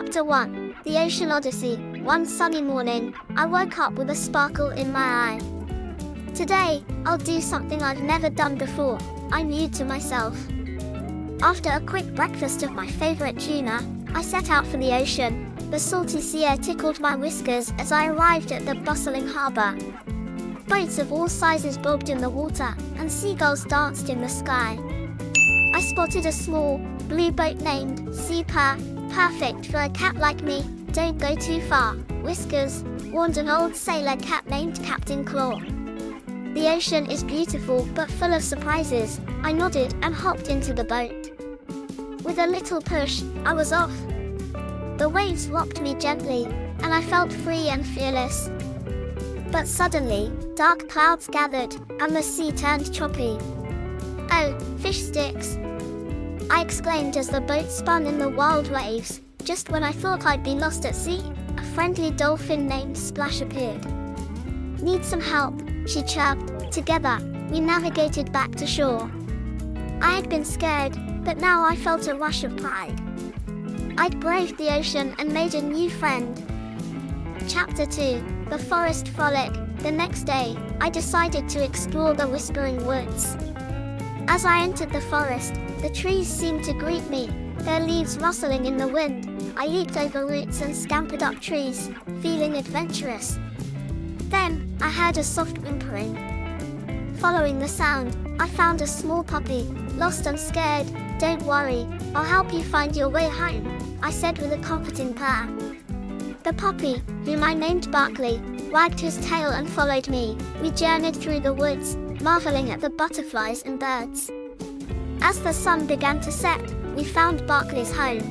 Chapter 1, The Ocean Odyssey. One sunny morning, I woke up with a sparkle in my eye. Today, I'll do something I've never done before, I mused to myself. After a quick breakfast of my favorite tuna, I set out for the ocean. The salty sea air tickled my whiskers as I arrived at the bustling harbor. Boats of all sizes bobbed in the water, and seagulls danced in the sky. I spotted a small, blue boat named Sea Purr, perfect for a cat like me. Don't go too far, Whiskers, warned an old sailor cat named Captain Claw. The ocean is beautiful but full of surprises, I nodded and hopped into the boat. With a little push, I was off. The waves rocked me gently, and I felt free and fearless. But suddenly, dark clouds gathered, and the sea turned choppy. "Oh, fish sticks!" I exclaimed as the boat spun in the wild waves. Just when I thought I'd be lost at sea, a friendly dolphin named Splash appeared. "Need some help?" she chirped. Together, we navigated back to shore. I had been scared, but now I felt a rush of pride. I'd braved the ocean and made a new friend. Chapter 2, The Forest Frolic. The next day, I decided to explore the Whispering Woods. As I entered the forest, the trees seemed to greet me, their leaves rustling in the wind. I leaped over roots and scampered up trees, feeling adventurous. Then, I heard a soft whimpering. Following the sound, I found a small puppy, lost and scared. "Don't worry, I'll help you find your way home," I said with a comforting purr. The puppy, whom I named Barkley, wagged his tail and followed me. We journeyed through the woods, marveling at the butterflies and birds. As the sun began to set, we found Barkley's home.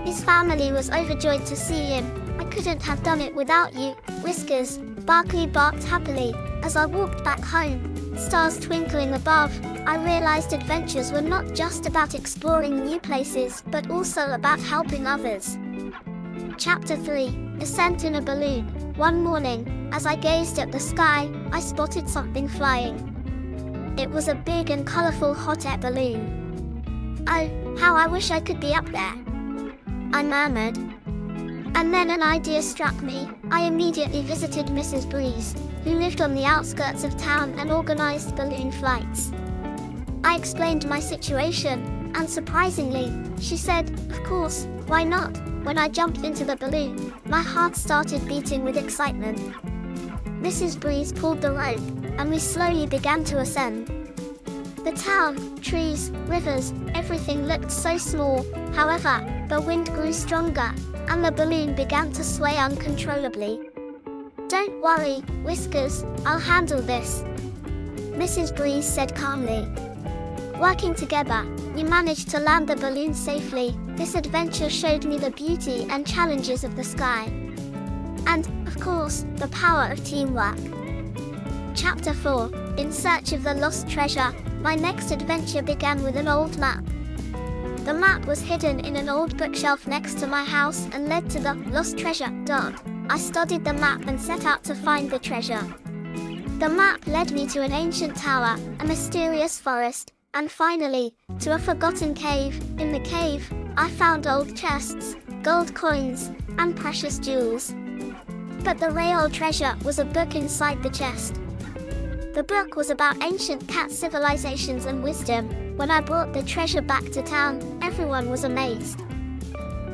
His family was overjoyed to see him. "I couldn't have done it without you, Whiskers," Barkley barked happily. As I walked back home, stars twinkling above, I realized adventures were not just about exploring new places, but also about helping others. Chapter 3, Ascent in a Balloon. One morning, as I gazed at the sky, I spotted something flying. It was a big and colorful hot air balloon. "Oh, how I wish I could be up there," I murmured. And then an idea struck me. I immediately visited Mrs. Breeze, who lived on the outskirts of town and organized balloon flights. I explained my situation, and surprisingly, she said, "Of course, why not?" When I jumped into the balloon, my heart started beating with excitement. Mrs. Breeze pulled the rope, and we slowly began to ascend. The town, trees, rivers, everything looked so small. However, the wind grew stronger, and the balloon began to sway uncontrollably. "Don't worry, Whiskers, I'll handle this," Mrs. Breeze said calmly. Working together, we managed to land the balloon safely. This adventure showed me the beauty and challenges of the sky. And, of course, the power of teamwork. Chapter 4, In Search of the Lost Treasure. My next adventure began with an old map. The map was hidden in an old bookshelf next to my house and led to the lost treasure. I studied the map and set out to find the treasure. The map led me to an ancient tower, a mysterious forest, and finally, to a forgotten cave. In the cave, I found old chests, gold coins, and precious jewels. But the real treasure was a book inside the chest. The book was about ancient cat civilizations and wisdom. When I brought the treasure back to town, everyone was amazed.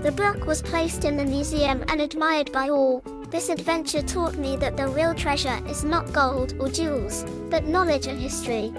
The book was placed in the museum and admired by all. This adventure taught me that the real treasure is not gold or jewels, but knowledge and history.